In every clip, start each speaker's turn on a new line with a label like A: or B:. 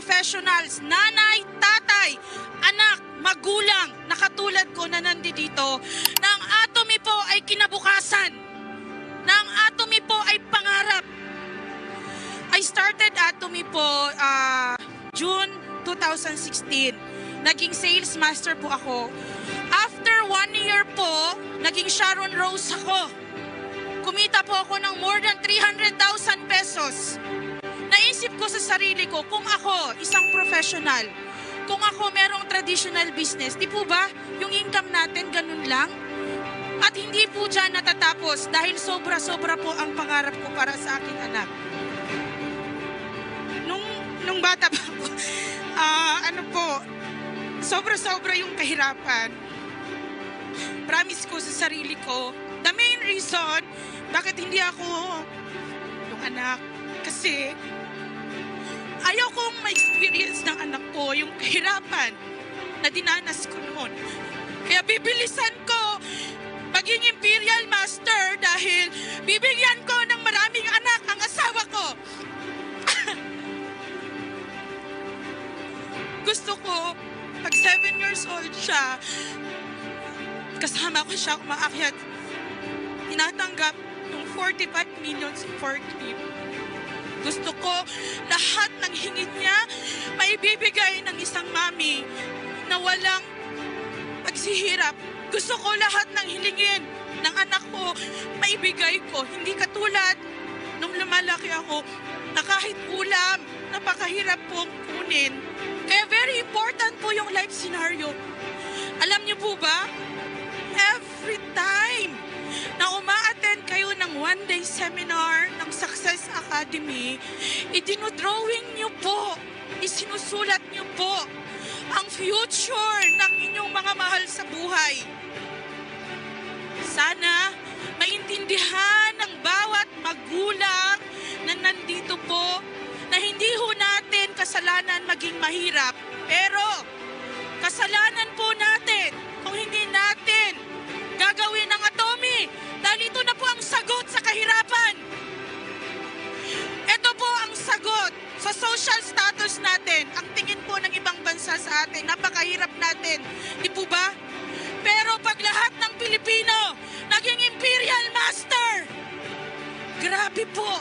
A: professionals, nanay, tatay, anak, magulang, na katulad ko na nandito, na ang Atomy po ay kinabukasan, na ang Atomy po ay pangarap. I started Atomy po June 2016. Naging sales master po ako. After 1 year po, naging Sharon Rose ako. Kumita po ako ng more than 300,000 pesos. Naisip ko sa sarili ko, kung ako, isang professional, kung ako merong traditional business, di po ba, yung income natin ganun lang? At hindi po dyan natatapos dahil sobra-sobra po ang pangarap ko para sa aking anak. Nung bata pa po, sobra-sobra yung kahirapan. Promise ko sa sarili ko, the main reason bakit hindi ako yung anak, kasi ayaw kong ma-experience ng anak ko yung kahirapan na dinanas ko noon. Kaya bibilisan ko maging imperial master dahil bibigyan ko ng maraming anak ang asawa ko. Gusto ko, pag 7 years old siya, kasama ko siya umaakyat, tinatanggap ng 45 million sa forklift. Gusto ko lahat ng hingin niya maibibigay ng isang mami na walang pagsihirap. Gusto ko lahat ng hilingin ng anak ko maibigay ko. Hindi katulad nung lumalaki ako na kahit ulam, napakahirap pong kunin. Kaya very important po yung life scenario. Alam niyo po ba, every time na uma-attend kayo ng one-day seminar ng Success Academy, idinodrawing niyo po, isinusulat niyo po ang future ng inyong mga mahal sa buhay. Sana maintindihan ng bawat magulang na nandito po na hindi ho natin kasalanan maging mahirap. Pero kasalanan po natin kung hindi natin gagawin ang Atomy dahil ito na po ang sagot sa kahirapan. Ito po ang sagot sa social status natin. Ang tingin po ng ibang bansa sa atin, napakahirap natin. Di po ba? Pero pag lahat ng Pilipino naging imperial master, grabe po,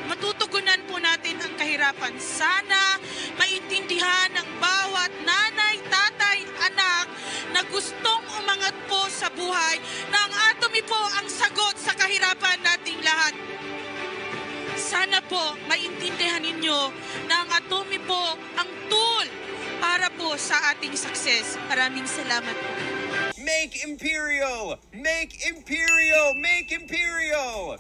A: matutugunan po natin ang kahirapan. Sana maintindihan ng bawat nanay, tatay, anak na gustong umangat po sa buhay na ang Atomy po ang sagot sa kahirapan nating lahat. Sana po maintindihan ninyo na ang Atomy po ang tool para po sa ating success. Maraming salamat po.
B: Make Imperio! Make Imperio! Make Imperio!